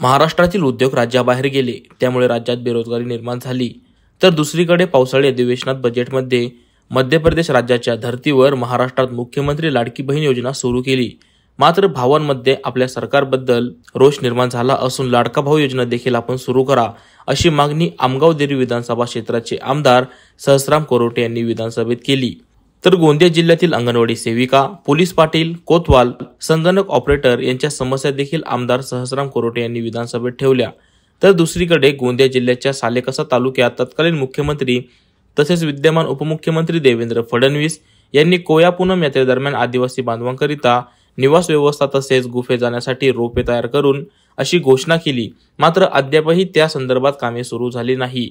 महाराष्ट्रातील उद्योग राज्याबाहेर गेले, त्यामुळे राज्यात बेरोजगारी निर्माण झाली। तर दुसरीकडे पावसाळी अधिवेशनात बजेटमध्ये मध्य प्रदेश राज्याच्या धर्तीवर महाराष्ट्रात मुख्यमंत्री लाडकी बहीण योजना सुरू केली। मात्र भावांमध्ये आपल्या सरकारबद्दल रोष निर्माण झाला असून लाडका भाऊ योजना देखील आपण सुरू करा अशी मागणी आमगाव देवरी विधानसभा क्षेत्राचे आमदार सहस्राम कोरोटे यांनी विधानसभेत केली। तर गोंदिया जिल्ह्यातील अंगणवाडी सेविका, पोलीस पाटील, कोतवाल, संगणक ऑपरेटर यांच्या समस्या देखील आमदार सहस्राम कोरोटे यांनी विधानसभेत ठेवल्या। तर दुसरीकडे गोंदिया जिल्ह्याच्या सालेकसा तालुक्यात तत्कालीन मुख्यमंत्री तसेच विद्यमान उपमुख्यमंत्री देवेंद्र फडणवीस यांनी कोया पूनम यात्रेदरम्यान आदिवासी बांधवांकरिता निवास व्यवस्था तसेच गुफे जाण्यासाठी रोपे तयार करून अशी घोषणा केली। मात्र अद्यापही त्या संदर्भात कामे सुरू झाली नाही।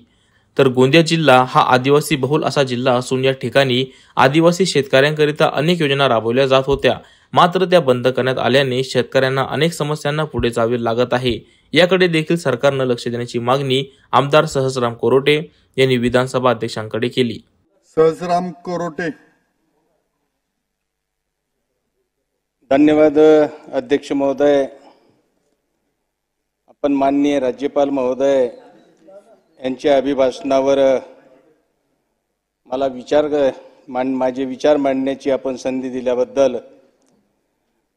तर गोंदिया जिल्हा हा आदिवासी बहुल असा जिल्हा असून या ठिकाणी आदिवासी शेतकऱ्यांकरिता अनेक योजना राबवल्या जात होत्या, मात्र त्या बंद करण्यात आल्याने शेतकऱ्यांना अनेक समस्यांना पुढे जावे लागत आहे। याकडे देखील सरकारने लक्ष देण्याची मागणी आमदार सहस्राम कोरोटे यांनी विधानसभा अध्यक्षांकडे केली। सहस्राम कोरोटे। धन्यवाद अध्यक्ष महोदय। आपण माननीय राज्यपाल महोदय यांच्या अभिभाषणावर मला माझे विचार मांडण्याची आपण संधी दिल्याबद्दल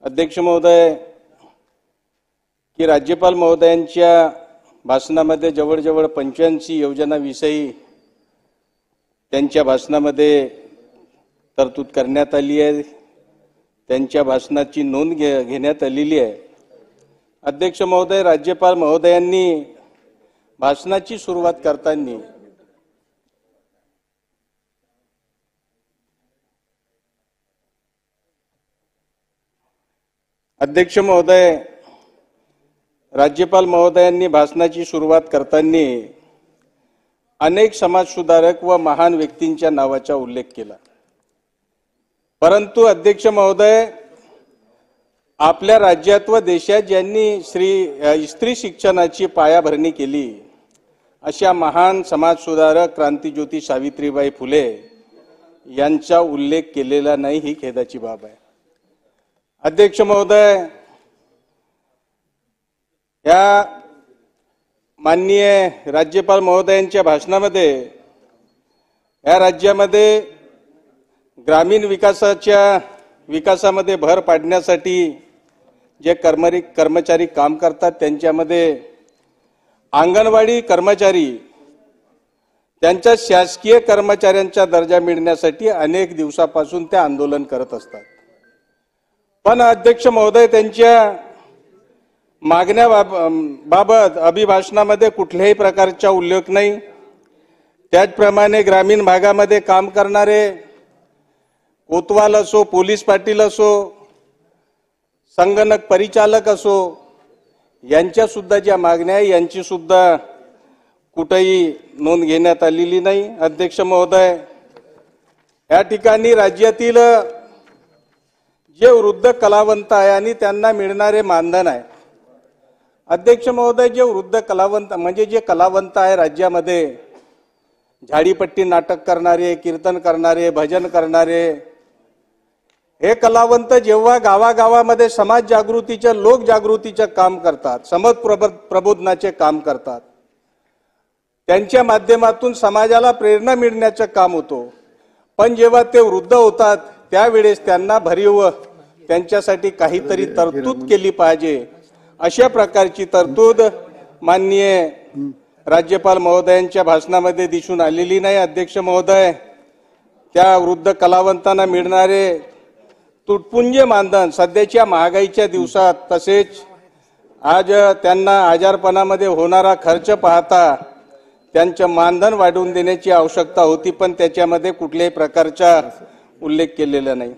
अध्यक्ष महोदय की राज्यपाल महोदयांच्या भाषणामध्ये जवळजवळ 85 योजनांविषयी त्यांच्या भाषणामध्ये तरतूद करण्यात आली आहे। त्यांच्या भाषणाची नोंद घेण्यात आलेली आहे। अध्यक्ष महोदय, राज्यपाल महोदयांनी भाषणाची सुरुवात करताना अध्यक्ष महोदय, राज्यपाल महोदयांनी भाषणाची सुरुवात करताना अनेक समाजसुधारक व महान व्यक्तींच्या नावाचा उल्लेख केला। परंतु अध्यक्ष महोदय, आपल्या राज्यात व देशात ज्यांनी स्त्री शिक्षणाची पायाभरणी केली अशा महान समाजसुधारक क्रांतिज्योती सावित्रीबाई फुले यांचा उल्लेख केलेला नाही, ही खेदाची बाब आहे। अध्यक्ष महोदय, या माननीय राज्यपाल महोदयांच्या भाषणामध्ये या राज्यामध्ये ग्रामीण विकासामध्ये भर पाडण्यासाठी जे कर्मचारी काम करतात त्यांच्यामध्ये अंगणवाडी कर्मचारी त्यांच्या शासकीय कर्मचाऱ्यांचा दर्जा मिळण्यासाठी अनेक दिवसापासून ते आंदोलन करत असतात। पण अध्यक्ष महोदय, त्यांच्या मागण्याबाबत अभिभाषणामध्ये कुठल्याही प्रकारचा उल्लेख नाही। त्याचप्रमाणे ग्रामीण भागामध्ये काम करणारे कोतवाल असो, पोलीस पाटील असो, संगणक परिचालक असो, यांच्या सुद्धा ज्या मागण्या आहे यांची सुद्धा कुठेही नोंद घेण्यात आलेली नाही। अध्यक्ष महोदय, या ठिकाणी राज्यातील जे वृद्ध कलावंत आहे आणि त्यांना मिळणारे मानधन आहे, अध्यक्ष महोदय, जे वृद्ध कलावंत म्हणजे जे कलावंत आहे राज्यामध्ये, झाडीपट्टी नाटक करणारे, कीर्तन करणारे, भजन करणारे, हे कलावंत जेव्हा गावागावामध्ये समाज जागृतीचे, लोक जागृतीचे काम करतात, समाज प्रबोधनाचे काम करतात, त्यांच्या माध्यमातून समाजाला प्रेरणा मिळण्याचे काम होतो। पण जेव्हा ते वृद्ध होतात त्यावेळेस त्यांना भरीव त्यांच्यासाठी काहीतरी तरतूद केली पाहिजे, अशा प्रकारची तरतूद माननीय राज्यपाल महोदयांच्या भाषणामध्ये दिसून आलेली नाही। अध्यक्ष महोदय, त्या वृद्ध कलावंतांना मिळणारे तुटपुंजे मानधन सध्याच्या महागाईच्या दिवसात, तसेच आज त्यांना आजारपणामध्ये होणारा खर्च पाहता त्यांचे मानधन वाढवून देण्याची आवश्यकता होती, पण त्याच्यामध्ये कुठल्याही प्रकारचा उल्लेख केलेला नाही।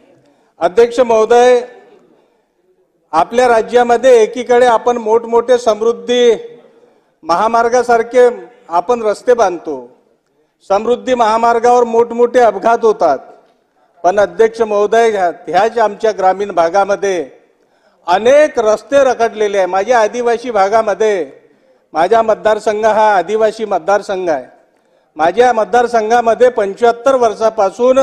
अध्यक्ष महोदय, आपल्या राज्यामध्ये एकीकडे आपण मोठमोठे समृद्धी महामार्गासारखे आपण रस्ते बांधतो, समृद्धी महामार्गावर मोठमोठे अपघात होतात, पण अध्यक्ष महोदय, ह्याच आमच्या ग्रामीण भागामध्ये अनेक रस्ते रखडलेले आहे। माझ्या आदिवासी भागामध्ये, माझा मतदारसंघ हा आदिवासी मतदारसंघ आहे। माझ्या मतदारसंघामध्ये 75 वर्षापासून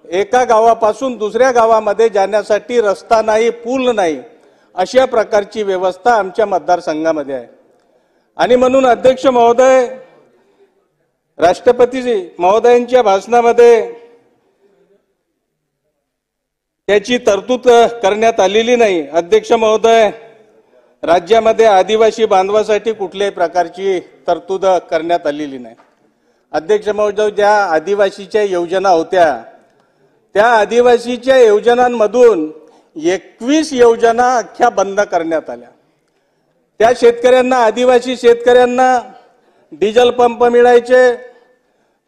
एका गावापासून दुसऱ्या गावामध्ये जाण्यासाठी रस्ता नाही, पूल नाही, अशा प्रकारची व्यवस्था आमच्या मतदारसंघामध्ये आहे। आणि म्हणून अध्यक्ष महोदय, राष्ट्रपती महोदयांच्या भाषणामध्ये त्याची तरतूद करण्यात आलेली नाही. अध्यक्ष महोदय, राज्यामध्ये आदिवासी बांधवासाठी कुठल्याही प्रकारची तरतूद करण्यात आलेली नाही. अध्यक्ष महोदय, ज्या आदिवासीच्या योजना होत्या त्या आदिवासीच्या योजनांमधून 21 योजना अख्ख्या बंद करण्यात आल्या. त्या शेतकऱ्यांना, आदिवासी शेतकऱ्यांना डिझेल पंप मिळायचे,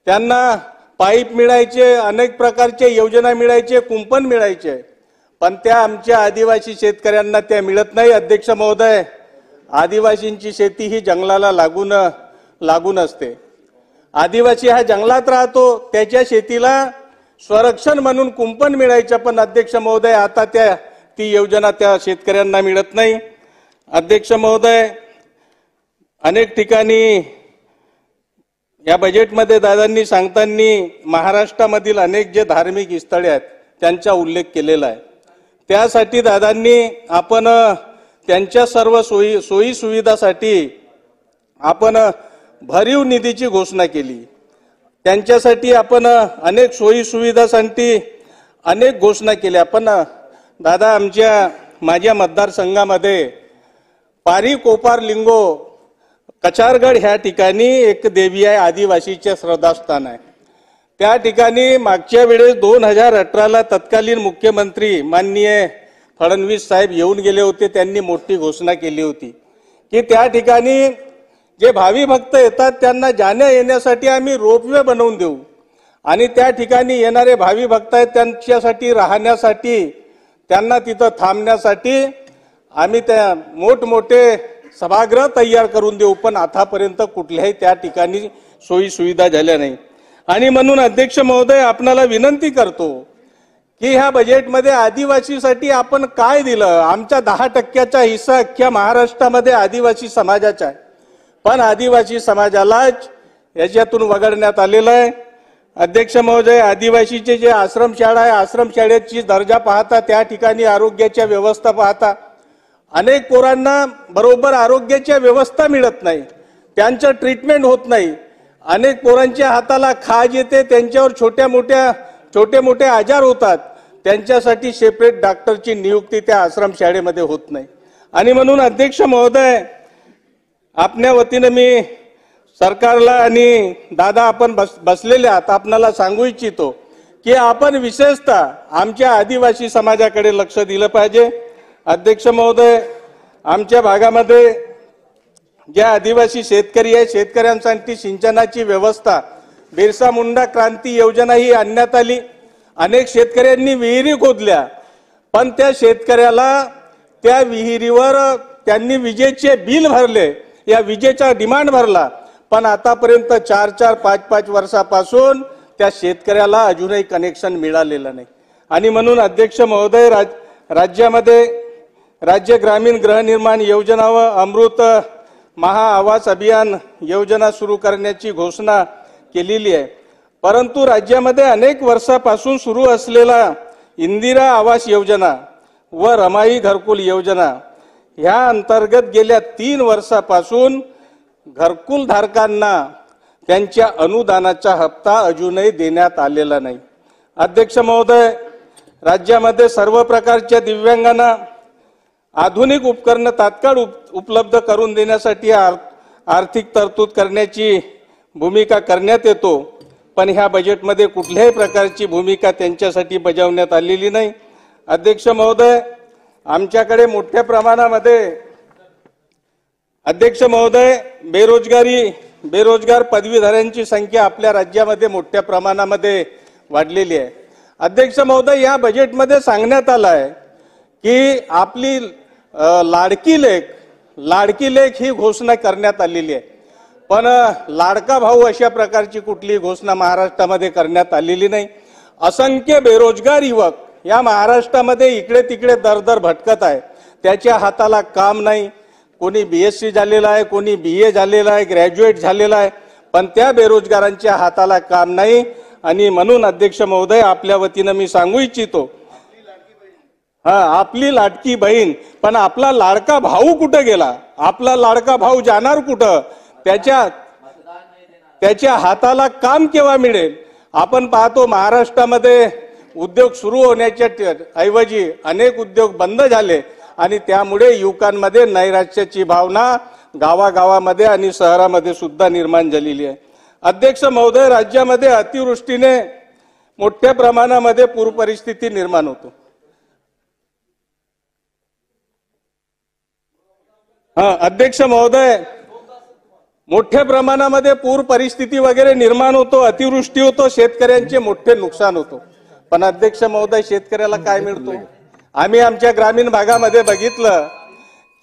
त्यांना पाईप मिळायचे, अनेक प्रकारचे योजना मिळायचे, कुंपण मिळायचे, पण त्या आमच्या आदिवासी शेतकऱ्यांना त्या मिळत नाही. अध्यक्ष महोदय, आदिवासींची शेती ही जंगलाला लागून असते. आदिवासी हा जंगलात राहतो, त्याच्या शेतीला संरक्षण म्हणून कुंपण मिळायचं, पण अध्यक्ष महोदय आता ती योजना त्या शेतकऱ्यांना मिळत नाही. अध्यक्ष महोदय, अनेक ठिकाणी या बजेटमध्ये दादांनी सांगताना महाराष्ट्रामधील अनेक जे धार्मिक स्थळे आहेत त्यांचा उल्लेख केलेला आहे. त्यासाठी दादांनी आपण त्यांच्या सर्व सोयी सुविधासाठी आपण भरीव निधीची घोषणा केली. त्यांच्यासाठी आपण अनेक सोयी सुविधासाठी अनेक घोषणा केल्या. पण दादा, माझ्या मतदारसंघामध्ये पारी, कोपार, लिंगो, कचारगड ह्या ठिकाणी एक देवी आहे, आदिवासीचे श्रद्धास्थान आहे. त्या ठिकाणी मागच्या वेळेस 2018ला तत्कालीन मुख्यमंत्री माननीय फडणवीस साहेब येऊन गेले होते. त्यांनी मोठी घोषणा केली होती की त्या ठिकाणी जे भावी भक्त येतात त्यांना जाण्या येण्यासाठी आम्ही रोपवे बनवून देऊ, आणि त्या ठिकाणी येणारे भावी भक्त आहेत त्यांच्यासाठी राहण्यासाठी, त्यांना तिथं थांबण्यासाठी आम्ही त्या मोठमोठे सभागृह तयार करून देऊ. पण आतापर्यंत कुठल्याही त्या ठिकाणी सोयी सुविधा झाल्या नाही. आणि म्हणून अध्यक्ष महोदय, आपणाला विनंती करतो की ह्या बजेटमध्ये आदिवासीसाठी आपण काय दिलं. आमचा 10% हिस्सा अख्ख्या महाराष्ट्रामध्ये आदिवासी समाजाचा आहे, पण आदिवासी समाजालाच याच्यातून वगळण्यात आलेलं आहे. अध्यक्ष महोदय, आदिवासीचे जे आश्रमशाळा आहे, आश्रमशाळेची दर्जा पाहता, त्या ठिकाणी आरोग्याच्या व्यवस्था पाहता, अनेक पोरांना बरोबर आरोग्याच्या व्यवस्था मिळत नाही, त्यांचं ट्रीटमेंट होत नाही. अनेक पोरांच्या हाताला खाज येते, त्यांच्यावर छोटे मोठे आजार होतात, त्यांच्यासाठी सेपरेट डॉक्टरची नियुक्ती त्या आश्रमशाळेमध्ये होत नाही. आणि म्हणून अध्यक्ष महोदय, आपल्या वतीनं मी सरकारला आणि दादा आपण बसलेले आहात, आपणाला सांगू इच्छितो की आपण विशेषतः आमच्या आदिवासी समाजाकडे लक्ष दिलं पाहिजे. अध्यक्ष महोदय, आमच्या भागामध्ये ज्या आदिवासी शेतकरी आहे, शेतकऱ्यांसाठी सिंचनाची व्यवस्था, बिरसा मुंडा क्रांती योजना ही आणण्यात आली. अनेक शेतकऱ्यांनी विहिरी खोदल्या, पण त्या शेतकऱ्याला त्या विहिरीवर त्यांनी विजेचे बिल भरले, या विजेचा डिमांड भरला, पण आतापर्यंत 4-4, 5-5 वर्षापासून त्या शेतकऱ्याला अजूनही कनेक्शन मिळालेलं नाही. आणि म्हणून अध्यक्ष महोदय, राज्यामध्ये राज्य ग्रामीण गृहनिर्माण योजना व अमृत महाआवास अभियान योजना सुरू करण्याची घोषणा केलेली आहे. परंतु राज्यामध्ये अनेक वर्षापासून सुरू असलेला इंदिरा आवास योजना व रमाई घरकुल योजना ह्या अंतर्गत गेल्या 3 वर्षापासून घरकुल धारकांना त्यांच्या अनुदानाचा हप्ता अजूनही देण्यात आलेला नाही. अध्यक्ष महोदय, राज्यामध्ये सर्व प्रकारच्या दिव्यांगांना आधुनिक उपकरण तात्काळ उपलब्ध करून देण्यासाठी आर्थिक तरतूद करण्याची भूमिका करण्यात येतो, पण ह्या बजेटमध्ये कुठल्याही प्रकारची भूमिका त्यांच्यासाठी बजावण्यात आलेली नाही. अध्यक्ष महोदय, आमच्याकडे मोठ्या प्रमाणामध्ये अध्यक्ष महोदय बेरोजगार पदवीधरांची संख्या आपल्या राज्यामध्ये मोठ्या प्रमाणामध्ये वाढलेली आहे. अध्यक्ष महोदय, या बजेटमध्ये सांगण्यात आलं आहे की आपली लाडकी लेख ही घोषणा करण्यात आलेली आहे, पण लाडका भाऊ अशा प्रकारची कुठली घोषणा महाराष्ट्रामध्ये करण्यात आलेली नाही. असंख्य बेरोजगार युवक या महाराष्ट्रामध्ये इकडे तिकडे दर भटकत आहे, त्याच्या हाताला काम नाही. कोणी BSc झालेला आहे, कोणी BA झालेला आहे, ग्रॅज्युएट झालेला आहे, पण त्या बेरोजगारांच्या हाताला काम नाही. आणि म्हणून अध्यक्ष महोदय, आपल्या वतीनं मी सांगू इच्छितो, आपली लाडकी बहीण, पण आपला लाडका भाऊ कुठं गेला? आपला लाडका भाऊ जाणार कुठं? त्याच्या हाताला काम केव्हा मिळेल? आपण पाहतो महाराष्ट्रामध्ये उद्योग सुरू होण्याच्या ऐवजी अनेक उद्योग बंद झाले आणि त्यामुळे युवकांमध्ये नैराश्याची भावना गावागावामध्ये आणि शहरामध्ये सुद्धा निर्माण झालेली आहे. अध्यक्ष महोदय, राज्यामध्ये अतिवृष्टीने मोठ्या प्रमाणामध्ये पूर परिस्थिती निर्माण होतो. अध्यक्ष महोदय, मोठ्या प्रमाणामध्ये पूर परिस्थिती वगैरे निर्माण होतो, अतिवृष्टी होतो, शेतकऱ्यांचे मोठे नुकसान होतो. पण अध्यक्ष महोदय, शेतकऱ्याला काय मिळतो? आम्ही आमच्या ग्रामीण भागामध्ये बघितलं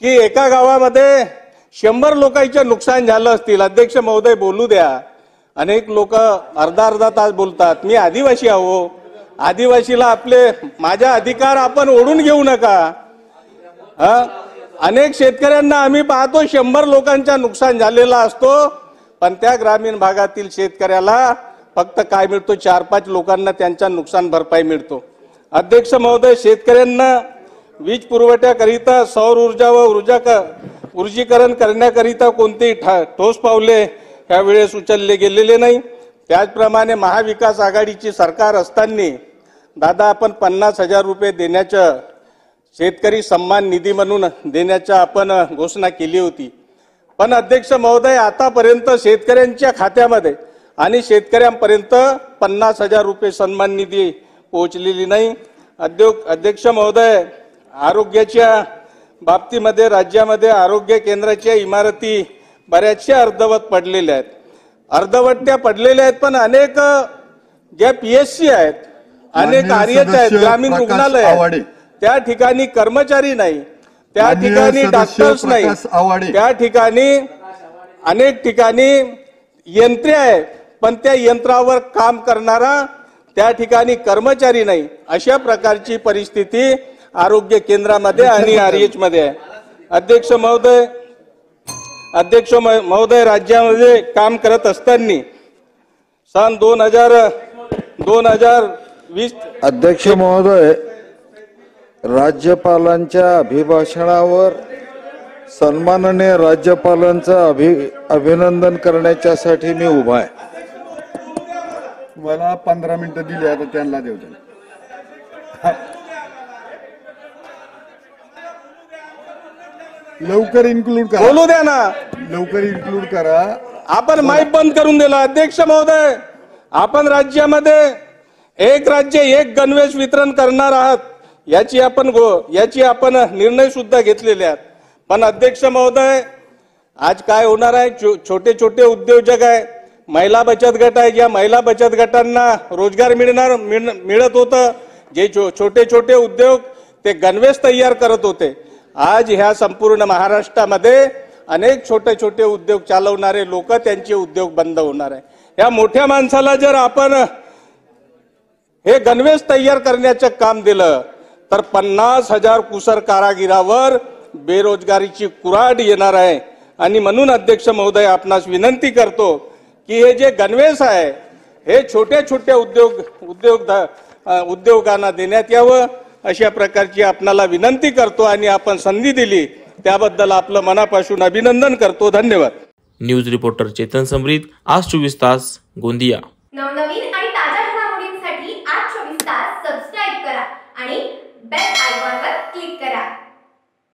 की एका गावामध्ये 100 लोकांचे नुकसान झालं असतील. अध्यक्ष महोदय, बोलू द्या. अनेक लोक अर्धा तास बोलतात. मी आदिवासी आहो, आदिवासीला माझा अधिकार आपण ओढून घेऊ नका. अनेक शेतकऱ्यांना आम्ही पाहतो 100 लोकांचा नुकसान झालेला असतो, पण त्या ग्रामीण भागातील शेतकऱ्याला फक्त काय मिळतो? 4-5 लोकांना त्यांचा नुकसान भरपाई मिळतो. अध्यक्ष महोदय, शेतकऱ्यांना वीज पुरवठ्याकरिता सौर ऊर्जा व ऊर्जीकरण करण्याकरिता कोणतेही ठोस पावले यावेळेस उचलले गेलेले नाही. त्याचप्रमाणे महाविकास आघाडीची सरकार असताना दादा आपण 50,000 रुपये देण्याचं शेतकरी सन्मान निधी म्हणून देण्याच्या आपण घोषणा केली होती. पण अध्यक्ष महोदय, आतापर्यंत शेतकऱ्यांच्या खात्यामध्ये आणि शेतकऱ्यांपर्यंत 50,000 रुपये सन्मान निधी पोहोचलेली नाही. अध्यक्ष महोदय, आरोग्याच्या बाबतीमध्ये राज्यामध्ये आरोग्य केंद्राच्या इमारती बऱ्याचशा अर्धवट पडलेल्या आहेत. अर्धवट्या पडलेल्या आहेत, पण अनेक ज्या PSC आहेत, अनेक आर्यच आहेत, ग्रामीण रुग्णालय आहेत, त्या ठिकाणी कर्मचारी नाही, त्या ठिकाणी डॉक्टर्स नाही, त्या ठिकाणी अनेक ठिकाणी यंत्रे आहेत, पण त्या यंत्रावर काम करणारा त्या ठिकाणी कर्मचारी नाही. अशा प्रकारची परिस्थिती आरोग्य केंद्रामध्ये आणि आर्यच मध्ये आहे. अध्यक्ष महोदय, राज्यामध्ये काम करत असताना सन 2020 अध्यक्ष महोदय, राज्यपालांच्या अभिभाषणावर सन्माननीय राज्यपालांचं अभिनंदन करण्याच्यासाठी मी उभा आहे. मला 15 मिनिटं दिली, आता त्यांना देऊ द्या. लवकर इन्क्लूड करा. बोलू द्या ना. लवकर इन्क्लूड करा. आपण माईक बंद करून दिला. अध्यक्ष महोदय, आपण राज्यामध्ये एक राज्य एक गणवेश वितरण करणार आहात याची आपण निर्णय सुद्धा घेतलेले आहेत. पण अध्यक्ष महोदय, आज काय होणार आहे? छोटे छोटे उद्योजक आहे, महिला बचत गट आहे, ज्या महिला बचत गटांना रोजगार मिळत होतं, जे छोटे छोटे उद्योग ते गणवेश तयार करत होते, आज ह्या संपूर्ण महाराष्ट्रामध्ये अनेक छोटे छोटे उद्योग चालवणारे लोक त्यांचे उद्योग बंद होणार आहे. या मोठ्या माणसाला जर आपण हे गणवेश तयार करण्याचं काम दिलं तर 50,000 कुशल कारागिरावर बेरोजगारीची कुऱ्हाड येणार आहे. आणि म्हणून अध्यक्ष महोदय, आपणास विनंती करतो की हे जे गणवेश आहे हे छोट्या छोट्या उद्योगांना देण्यात यावं, अशा प्रकारची आपणाला विनंती करतो आणि आपण संधी दिली त्याबद्दल आपलं मनापासून अभिनंदन करतो. धन्यवाद. न्यूज रिपोर्टर चेतन समरीत, आज 24 तास, गोंदिया. नवनवीन आणि ताज्या घडामोडींसाठी आज 24 तास सबस्क्राईब करा आणि